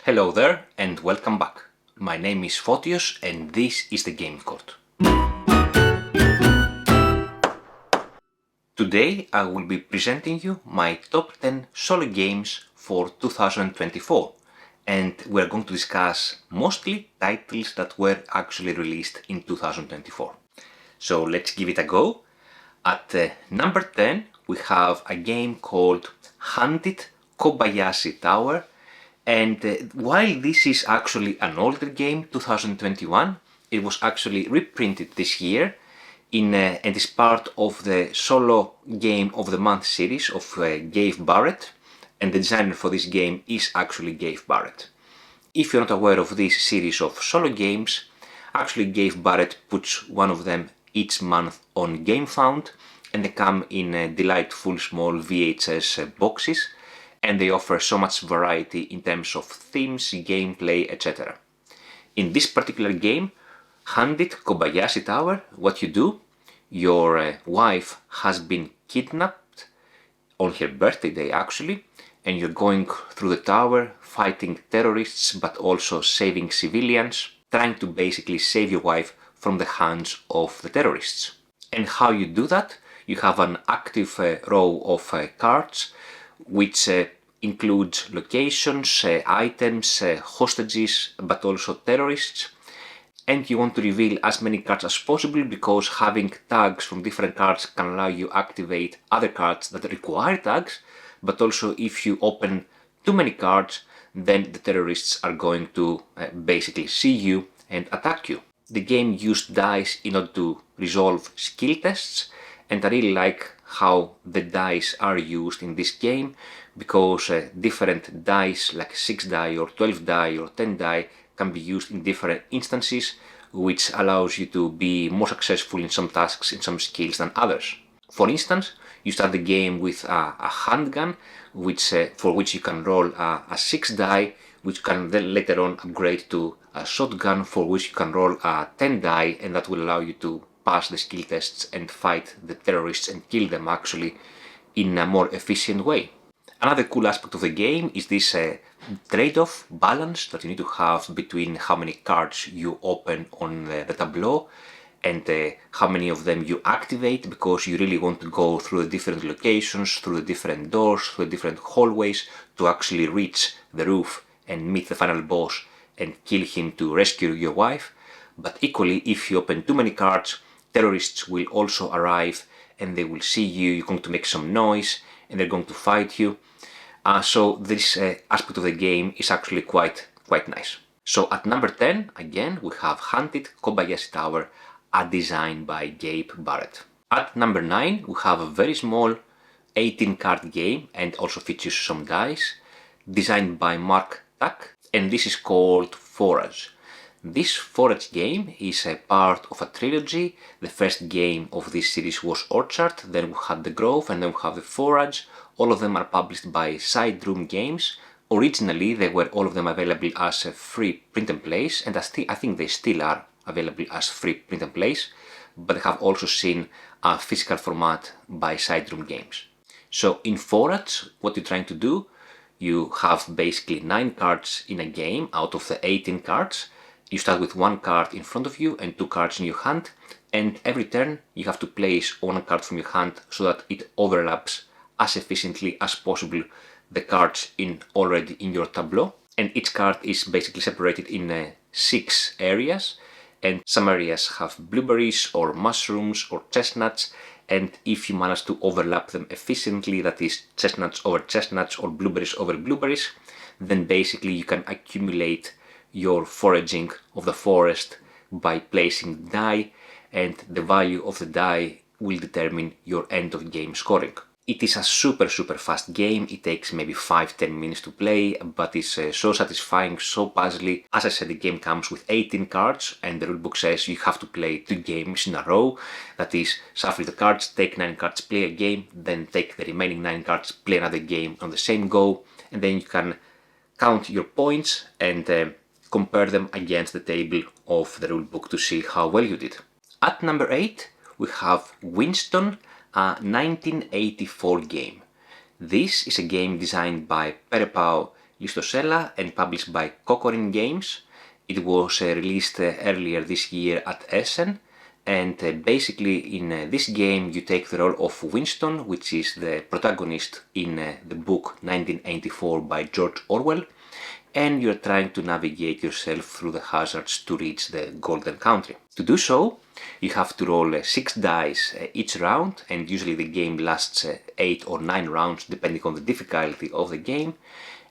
Hello there and welcome back. My name is Fotios and this is the Game Court. Today I will be presenting you my top 10 solo games for 2024 and we're going to discuss mostly titles that were actually released in 2024. So let's give it a go. At number 10 we have a game called Haunted Kobayashi Tower. And while this is actually an older game, 2021, it was actually reprinted this year and is part of the Solo Game of the Month series of Gabe Barrett, and the designer for this game is actually Gabe Barrett. If you're not aware of this series of solo games, actually Gabe Barrett puts one of them each month on GameFound, and they come in delightful small VHS boxes, and they offer so much variety in terms of themes, gameplay, etc. In this particular game, Haunted Kobayashi Tower, what you do, your wife has been kidnapped on her birthday day actually, and you're going through the tower fighting terrorists but also saving civilians, trying to basically save your wife from the hands of the terrorists. And how you do that? You have an active row of cards which includes locations, items, hostages, but also terrorists. And you want to reveal as many cards as possible because having tags from different cards can allow you to activate other cards that require tags, but also if you open too many cards, then the terrorists are going to basically see you and attack you. The game used dice in order to resolve skill tests, and I really like how the dice are used in this game because different dice like 6 die or 12 die or 10 die can be used in different instances, which allows you to be more successful in some tasks, in some skills than others. For instance, you start the game with a handgun, for which you can roll a 6 die, which can then later on upgrade to a shotgun, for which you can roll a 10 die, and that will allow you to pass the skill tests and fight the terrorists and kill them actually in a more efficient way. Another cool aspect of the game is this trade-off balance that you need to have between how many cards you open on the tableau and how many of them you activate, because you really want to go through the different locations, through the different doors, through the different hallways to actually reach the roof and meet the final boss and kill him to rescue your wife. But equally, if you open too many cards, terrorists will also arrive and they will see you, you're going to make some noise and they're going to fight you. So this aspect of the game is actually quite nice. So at number 10, again, we have Haunted Kobayashi Tower, a design by Gabe Barrett. At number 9, we have a very small 18-card game and also features some dice, designed by Mark Tuck, and this is called Fotios. This Forage game is a part of a trilogy. The first game of this series was Orchard, then we had The Grove, and then we have The Forage. All of them are published by Side Room Games. Originally, they were all of them available as a free print and plays, and I think they still are available as free print and plays, but they have also seen a physical format by Side Room Games. So in Forage, what you're trying to do, you have basically 9 cards in a game out of the 18 cards. You start with 1 card in front of you and 2 cards in your hand, and every turn you have to place 1 card from your hand so that it overlaps as efficiently as possible the cards already in your tableau. And each card is basically separated in 6 areas, and some areas have blueberries or mushrooms or chestnuts, and if you manage to overlap them efficiently, that is chestnuts over chestnuts or blueberries over blueberries, then basically you can accumulate your foraging of the forest by placing die, and the value of the die will determine your end of game scoring. It is a super fast game. It takes maybe 5-10 minutes to play, but it's so satisfying, so puzzly. As I said, the game comes with 18 cards, and the rulebook says you have to play 2 games in a row. That is, shuffle the cards, take 9 cards, play a game, then take the remaining 9 cards, play another game on the same go, and then you can count your points and compare them against the table of the rulebook to see how well you did. At number 8, we have Winston, a 1984 game. This is a game designed by Perepau Listosella and published by Kokorin Games. It was released earlier this year at Essen, and basically in this game you take the role of Winston, which is the protagonist in the book 1984 by George Orwell, and you're trying to navigate yourself through the hazards to reach the Golden Country. To do so, you have to roll 6 dice each round, and usually the game lasts 8 or 9 rounds depending on the difficulty of the game.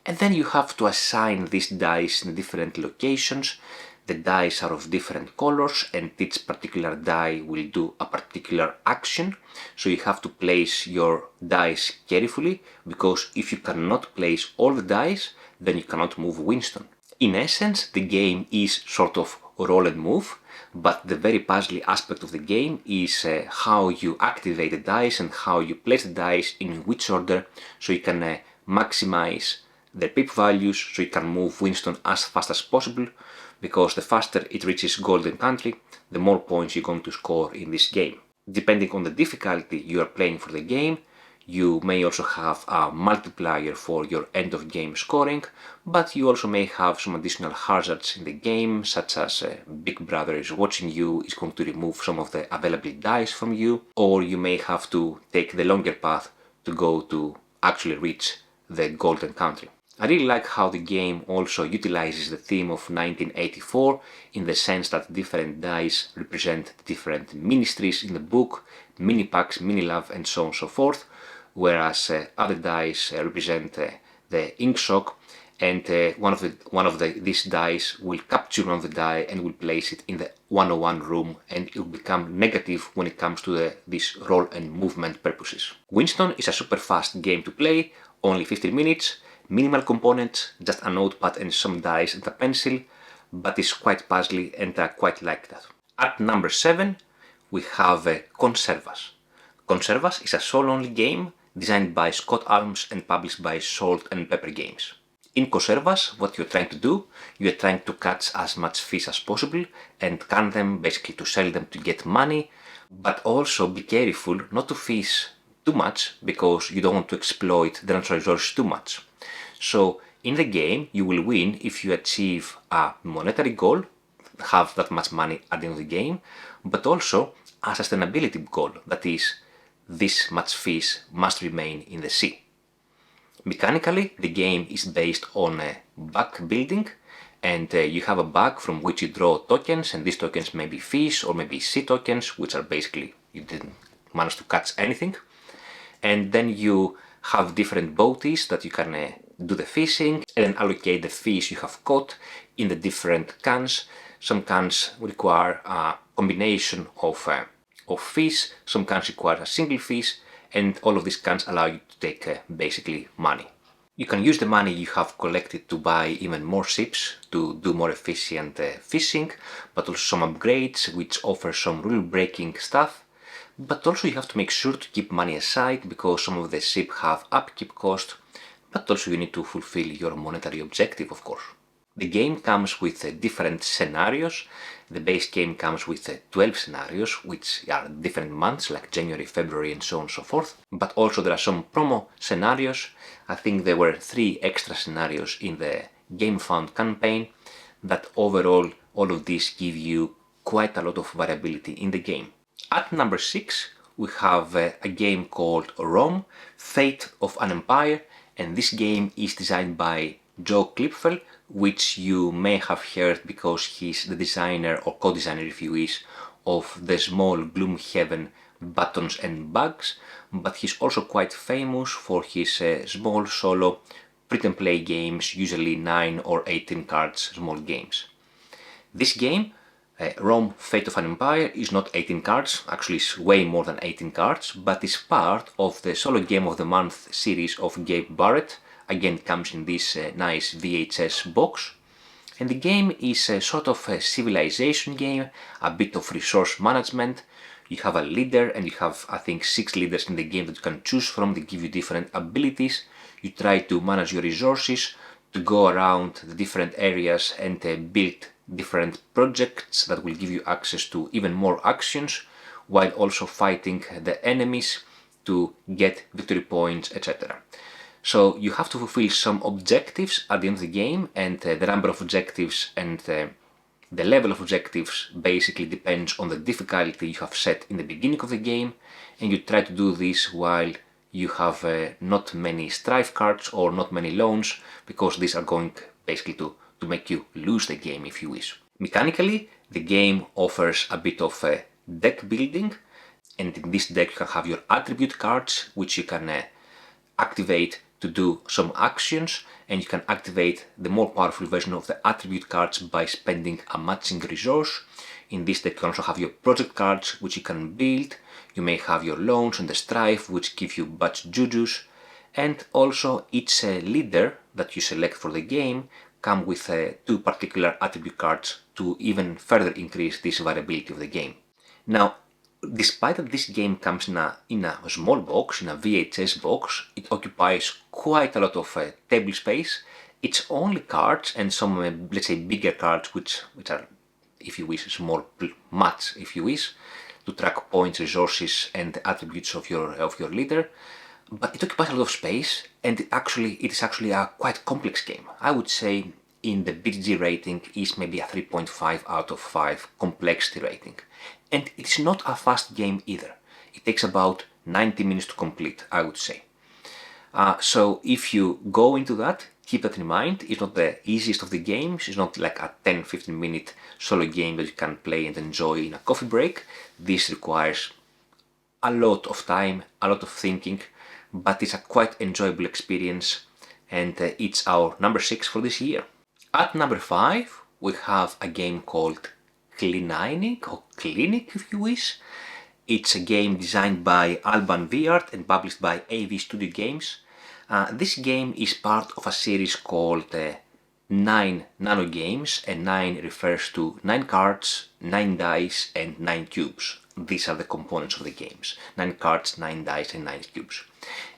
And then you have to assign these dice in different locations. The dice are of different colors and each particular die will do a particular action. So you have to place your dice carefully, because if you cannot place all the dice, then you cannot move Winston. In essence, the game is sort of roll and move, but the very puzzly aspect of the game is how you activate the dice and how you place the dice in which order, so you can maximize the pip values, so you can move Winston as fast as possible, because the faster it reaches Golden Country, the more points you're going to score in this game. Depending on the difficulty you are playing for the game, you may also have a multiplier for your end of game scoring, but you also may have some additional hazards in the game, such as Big Brother is watching you, is going to remove some of the available dice from you, or you may have to take the longer path to go to actually reach the Golden Country. I really like how the game also utilizes the theme of 1984, in the sense that different dice represent different ministries in the book, mini-packs, mini-love and so on and so forth, whereas other dice represent the ink shock, and one of these dice will capture one of the die and will place it in the 101 room, and it will become negative when it comes to this roll and movement purposes. Winston is a super fast game to play, only 15 minutes, minimal components, just a notepad and some dice and a pencil, but it's quite puzzly and I quite like that. At number 7 we have Conservas. Conservas is a solo-only game designed by Scott Arms and published by Salt and Pepper Games. In Conservas, what you're trying to do, you're trying to catch as much fish as possible and can them, basically to sell them to get money, but also be careful not to fish too much, because you don't want to exploit the natural resources too much. So in the game you will win if you achieve a monetary goal, have that much money at the end of the game, but also a sustainability goal, that is, this much fish must remain in the sea. Mechanically, the game is based on bag building, and you have a bag from which you draw tokens, and these tokens may be fish or maybe sea tokens, which are basically you didn't manage to catch anything. And then you have different boaties that you can do the fishing and then allocate the fish you have caught in the different cans. Some cans require a combination of fish, some cans require a single fish, and all of these cans allow you to take basically money. You can use the money you have collected to buy even more ships to do more efficient fishing, but also some upgrades which offer some rule breaking stuff. But also you have to make sure to keep money aside, because some of the ships have upkeep cost, but also you need to fulfill your monetary objective, of course. The game comes with different scenarios. The base game comes with 12 scenarios, which are different months, like January, February and so on and so forth. But also there are some promo scenarios. I think there were 3 extra scenarios in the Game Found campaign, that overall all of these give you quite a lot of variability in the game. At number 6 we have a game called Rome, Fate of an Empire, and this game is designed by Joe Klipfel, which you may have heard because he's the designer or co-designer, if you wish, of the small Gloomhaven Buttons and Bugs, but he's also quite famous for his small solo print-and-play games, usually 9 or 18 cards small games. This game, Rome Fate of an Empire, is not 18 cards, actually it's way more than 18 cards, but is part of the Solo Game of the Month series of Gabe Barrett. Again, it comes in this nice VHS box. And the game is a sort of a civilization game, a bit of resource management. You have a leader and you have, I think, 6 leaders in the game that you can choose from. They give you different abilities. You try to manage your resources, to go around the different areas and build different projects that will give you access to even more actions, while also fighting the enemies to get victory points, etc. So you have to fulfill some objectives at the end of the game, and the number of objectives and the level of objectives basically depends on the difficulty you have set in the beginning of the game, and you try to do this while you have not many strife cards or not many loans, because these are going basically to make you lose the game if you wish. Mechanically, the game offers a bit of deck building, and in this deck you can have your attribute cards, which you can activate to do some actions, and you can activate the more powerful version of the attribute cards by spending a matching resource. In this deck you can also have your project cards, which you can build. You may have your loans and the strife, which give you batch jujus, and also each leader that you select for the game come with 2 particular attribute cards to even further increase this variability of the game. Now, despite that this game comes in a small box, in a VHS box, it occupies quite a lot of table space. It's only cards and some, let's say, bigger cards, which are, if you wish, small mats, if you wish, to track points, resources, and attributes of your leader. But it occupies a lot of space, and it is actually a quite complex game. I would say in the BGG rating is maybe a 3.5 out of 5 complexity rating. And it's not a fast game either. It takes about 90 minutes to complete, I would say. So if you go into that, keep that in mind. It's not the easiest of the games. It's not like a 10-15 minute solo game that you can play and enjoy in a coffee break. This requires a lot of time, a lot of thinking, but it's a quite enjoyable experience, and it's our number 6 for this year. At number 5, we have a game called Clinic, or Clinic if you wish. It's a game designed by Alban Viart and published by AV Studio Games. This game is part of a series called 9 Nano Games, and 9 refers to 9 cards, 9 dice, and 9 cubes. These are the components of the games: 9 cards, 9 dice, and 9 cubes.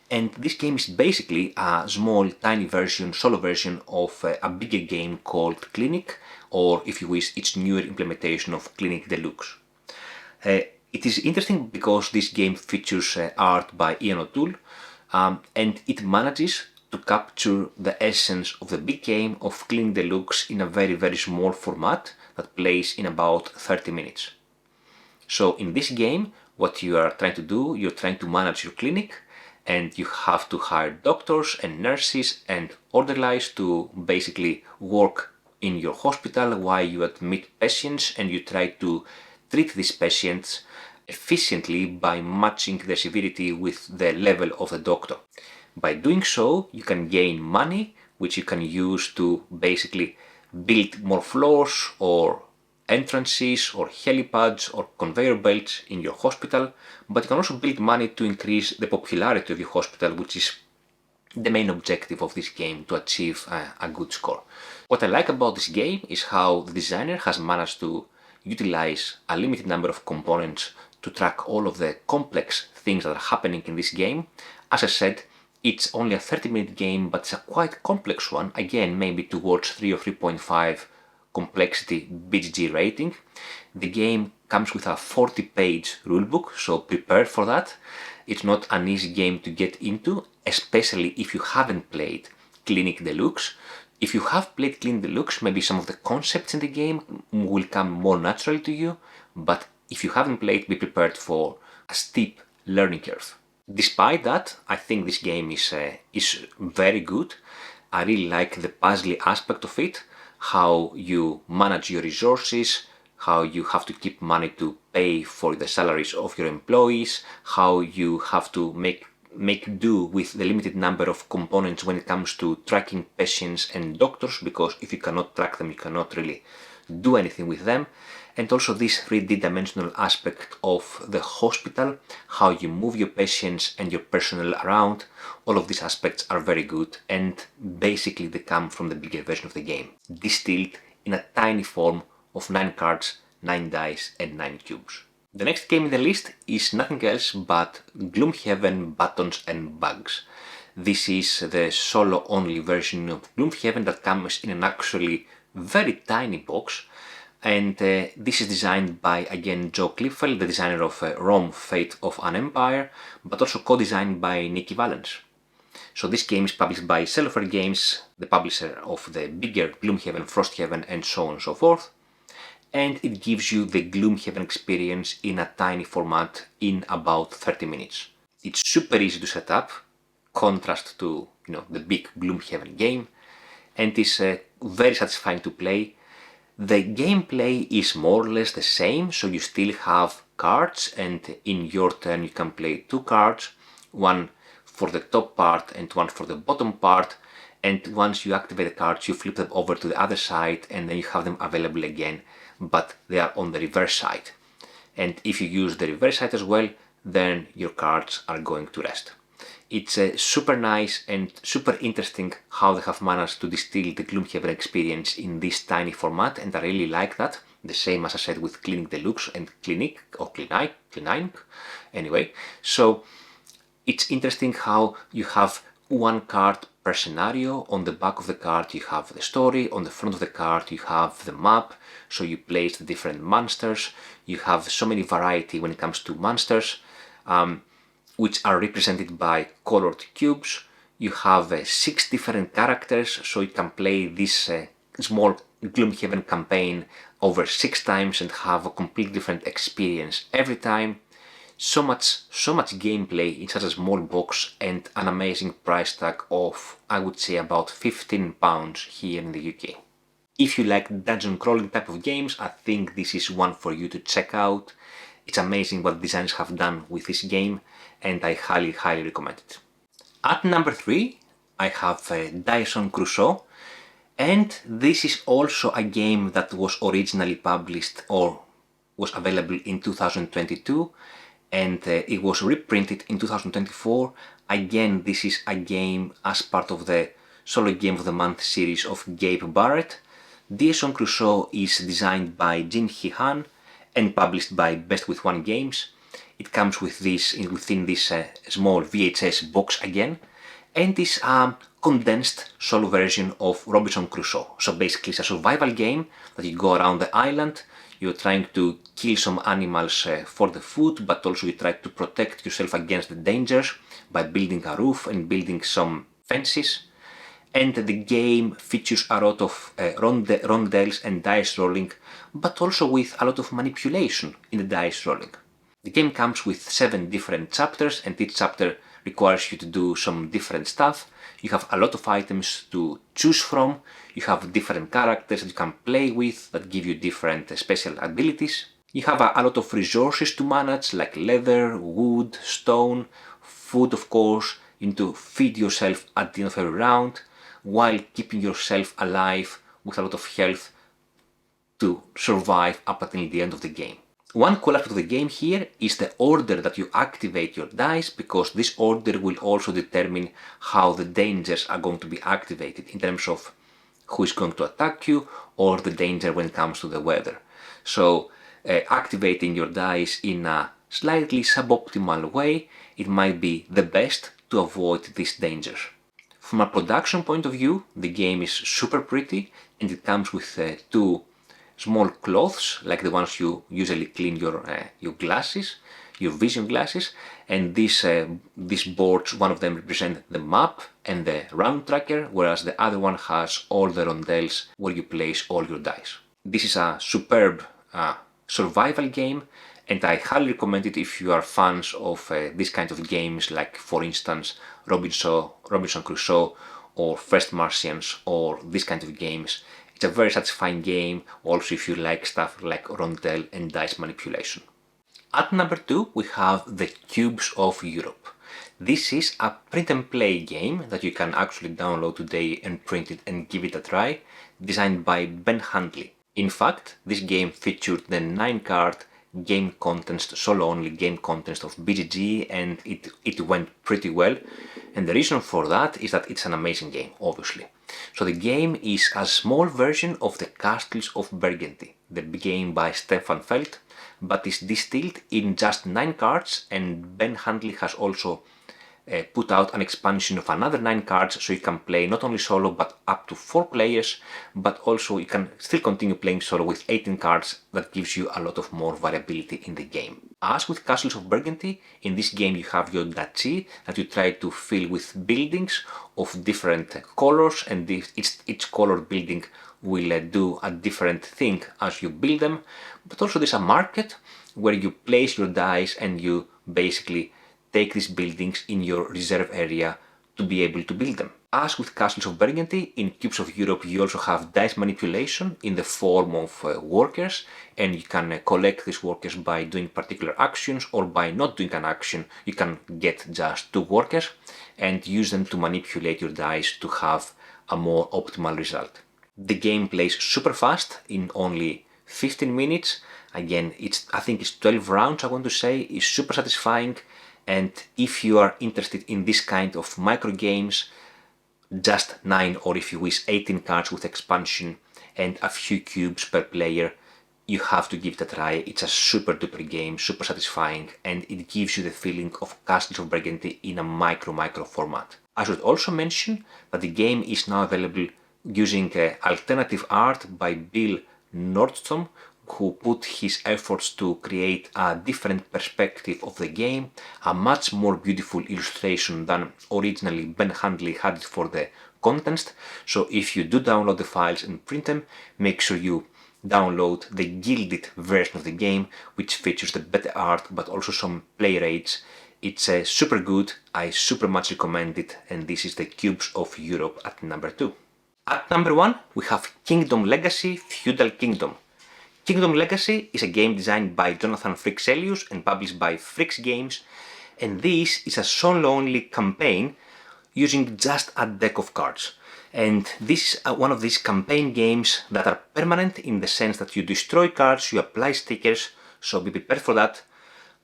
And this game is basically a small, tiny version, solo version of a bigger game called Clinic, or if you wish, its newer implementation of Clinic Deluxe. It is interesting because this game features art by Ian O'Toole, and it manages to capture the essence of the big game of Clinic Deluxe in a very, very small format that plays in about 30 minutes. So in this game, what you are trying to do, you're trying to manage your clinic, and you have to hire doctors and nurses and orderlies to basically work in your hospital while you admit patients, and you try to treat these patients efficiently by matching the severity with the level of the doctor. By doing so, you can gain money, which you can use to basically build more floors or entrances or helipads or conveyor belts in your hospital, but you can also build money to increase the popularity of your hospital, which is the main objective of this game, to achieve a good score. What I like about this game is how the designer has managed to utilize a limited number of components to track all of the complex things that are happening in this game. As I said, it's only a 30-minute game, but it's a quite complex one, again maybe towards 3 or 3.5 complexity BGG rating. The game comes with a 40-page rulebook, so prepare for that. It's not an easy game to get into, especially if you haven't played Clinic Deluxe. If you have played Clinic Deluxe, maybe some of the concepts in the game will come more naturally to you, but if you haven't played, be prepared for a steep learning curve. Despite that, I think this game is very good. I really like the puzzly aspect of it, how you manage your resources, how you have to keep money to pay for the salaries of your employees, how you have to make do with the limited number of components when it comes to tracking patients and doctors, because if you cannot track them, you cannot really do anything with them. And also this 3D dimensional aspect of the hospital, how you move your patients and your personnel around. All of these aspects are very good, and basically they come from the bigger version of the game, distilled in a tiny form of 9 cards, 9 dice, and 9 cubes. The next game in the list is nothing else but Gloomhaven Buttons and Bugs. This is the solo-only version of Gloomhaven that comes in an actually very tiny box, and this is designed by, again, Joe Klippel, the designer of Rome, Fate of an Empire, but also co-designed by Nikki Valens. So this game is published by Cellophane Games, the publisher of the bigger Gloomhaven, Frosthaven, and so on and so forth. And it gives you the Gloomhaven experience in a tiny format in about 30 minutes. It's super easy to set up, contrast to the big Gloomhaven game, and is very satisfying to play. The gameplay is more or less the same, so you still have cards, and in your turn you can play two cards, one for the top part and one for the bottom part, and once you activate the cards you flip them over to the other side and then you have them available again, but they are on the reverse side. And if you use the reverse side as well, then your cards are going to rest. It's super nice and super interesting how they have managed to distill the Gloomhaven experience in this tiny format, and I really like that. The same as I said with Clinic Deluxe and Clinic or Clinic. Anyway, so it's interesting how you have one card per scenario. On the back of the card you have the story, on the front of the card you have the map, so you place the different monsters. You have so many variety when it comes to monsters, which are represented by colored cubes. You have 6 different characters, so you can play this small Gloomhaven campaign over 6 times and have a completely different experience every time. So much gameplay in such a small box, and an amazing price tag of, I would say, about £15 here in the UK. If you like dungeon crawling type of games, I think this is one for you to check out. It's amazing what designers have done with this game, and I highly recommend it. At number 3, I have Dyson Crusoe, and this is also a game that was originally published or was available in 2022, and it was reprinted in 2024. Again, this is a game as part of the Solo Game of the Month series of Gabe Barrett. Dyson Crusoe is designed by Jin Hee Han and published by Best With One Games. It comes with within this small VHS box again, and is a condensed solo version of Robinson Crusoe. So basically it's a survival game that you go around the island, you're trying to kill some animals for the food, but also you try to protect yourself against the dangers by building a roof and building some fences. And the game features a lot of rondels and dice rolling, but also with a lot of manipulation in the dice rolling. The game comes with 7 different chapters, and each chapter requires you to do some different stuff. You have a lot of items to choose from, you have different characters that you can play with that give you different special abilities. You have a lot of resources to manage, like leather, wood, stone, food of course. You need to feed yourself at the end of every round, while keeping yourself alive with a lot of health to survive up until the end of the game. One cool aspect of the game here is the order that you activate your dice, because this order will also determine how the dangers are going to be activated in terms of who is going to attack you or the danger when it comes to the weather. So activating your dice in a slightly suboptimal way, it might be the best to avoid these dangers. From a production point of view, the game is super pretty, and it comes with 2 small cloths, like the ones you usually clean your glasses, your vision glasses, and these boards, one of them represents the map and the round tracker, whereas the other one has all the rondels where you place all your dice. This is a superb survival game, and I highly recommend it if you are fans of this kind of games, like for instance Robinson Crusoe or First Martians or this kind of games. It's a very satisfying game, also if you like stuff like rondel and dice manipulation. At number 2 we have The Cubes of Europe. This is a print and play game that you can actually download today and print it and give it a try, designed by Ben Handley. In fact, this game featured the 9-card game contest, solo-only game contest of BGG, and it went pretty well. And the reason for that is that it's an amazing game, obviously. So the game is a small version of the Castles of Burgundy, the game by Stefan Feld, but is distilled in just 9 cards, and Ben Handley has also put out an expansion of another 9 cards, so you can play not only solo but up to 4 players, but also you can still continue playing solo with 18 cards. That gives you a lot of more variability in the game. As with Castles of Burgundy, in this game you have your duchy that you try to fill with buildings of different colors, and each color building will do a different thing as you build them. But also there's a market where you place your dice and you basically take these buildings in your reserve area to be able to build them. As with Castles of Burgundy, in Cubes of Europe you also have dice manipulation in the form of workers, and you can collect these workers by doing particular actions, or by not doing an action you can get just 2 workers and use them to manipulate your dice to have a more optimal result. The game plays super fast in only 15 minutes. Again, I think it's 12 rounds, I want to say. It's super satisfying, and if you are interested in this kind of micro games, just 9, or if you wish 18 cards with expansion and a few cubes per player, you have to give it a try. It's a super duper game, super satisfying, and it gives you the feeling of Castles of Burgundy in a micro format. I should also mention that the game is now available using alternative art by Bill Nordstrom, who put his efforts to create a different perspective of the game, a much more beautiful illustration than originally Ben Handley had it for the contest. So if you do download the files and print them, make sure you download the gilded version of the game, which features the better art but also some play rates. It's super good, I super much recommend it, and this is the Cubes of Europe at number 2. At number 1 we have Kingdom Legacy Feudal Kingdom. Kingdom Legacy is a game designed by Jonathan Frixelius and published by Frix Games, and this is a solo-only campaign using just a deck of cards. And this is one of these campaign games that are permanent in the sense that you destroy cards, you apply stickers, so be prepared for that,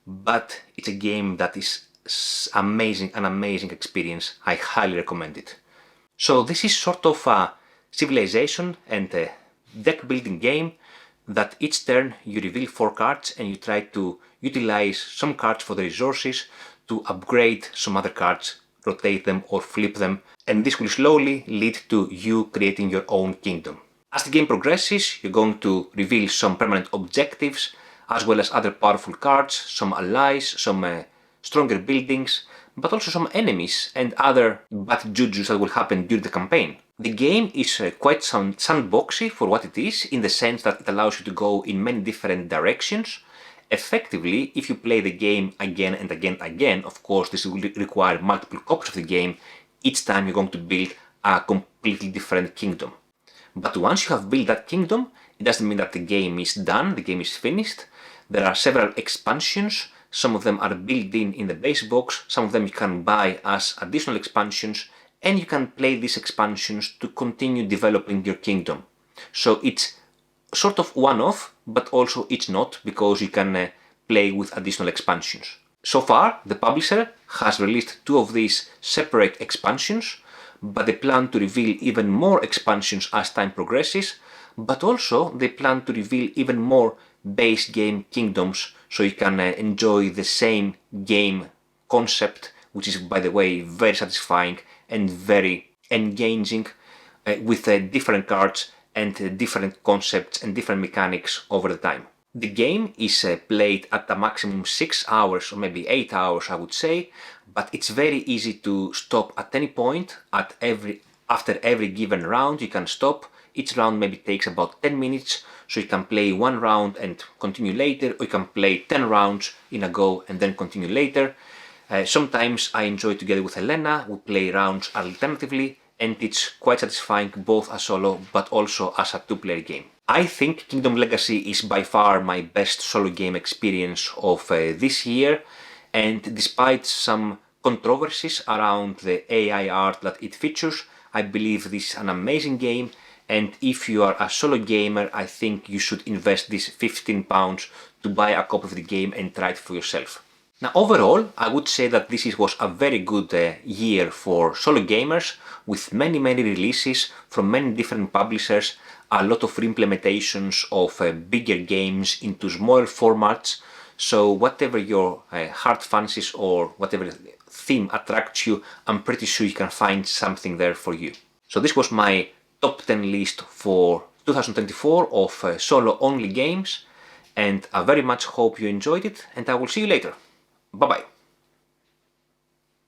but it's a game that is amazing, an amazing experience. I highly recommend it. So this is sort of a civilization and a deck building game that each turn you reveal 4 cards and you try to utilize some cards for the resources to upgrade some other cards, rotate them or flip them, and this will slowly lead to you creating your own kingdom. As the game progresses, you're going to reveal some permanent objectives as well as other powerful cards, some allies, some stronger buildings, but also some enemies and other bad jujus that will happen during the campaign. The game is quite sandboxy for what it is, in the sense that it allows you to go in many different directions. Effectively, if you play the game again and again, of course this will require multiple copies of the game. Each time you're going to build a completely different kingdom. But once you have built that kingdom, it doesn't mean that the game is done, the game is finished. There are several expansions. Some of them are built in the base box, some of them you can buy as additional expansions, and you can play these expansions to continue developing your kingdom. So it's sort of one-off, but also it's not, because you can play with additional expansions. So far, the publisher has released 2 of these separate expansions, but they plan to reveal even more expansions as time progresses, but also they plan to reveal even more base game kingdoms, so you can enjoy the same game concept, which is, by the way, very satisfying and very engaging, with different cards and different concepts and different mechanics over the time. The game is played at a maximum 6 hours or maybe 8 hours, I would say, but it's very easy to stop at any point. After every given round you can stop. Each round maybe takes about 10 minutes, so you can play 1 round and continue later, or you can play 10 rounds in a go and then continue later. Sometimes I enjoy together with Elena, we play rounds alternatively, and it's quite satisfying both as solo but also as a 2-player game. I think Kingdom Legacy is by far my best solo game experience of this year, and despite some controversies around the AI art that it features, I believe this is an amazing game, and if you are a solo gamer, I think you should invest this £15 to buy a copy of the game and try it for yourself. Now overall, I would say that this was a very good year for solo gamers, with many releases from many different publishers, a lot of reimplementations of bigger games into smaller formats. So whatever your heart fancies or whatever theme attracts you, I'm pretty sure you can find something there for you. So this was my top 10 list for 2024 of solo-only games, and I very much hope you enjoyed it, and I will see you later. Bye bye.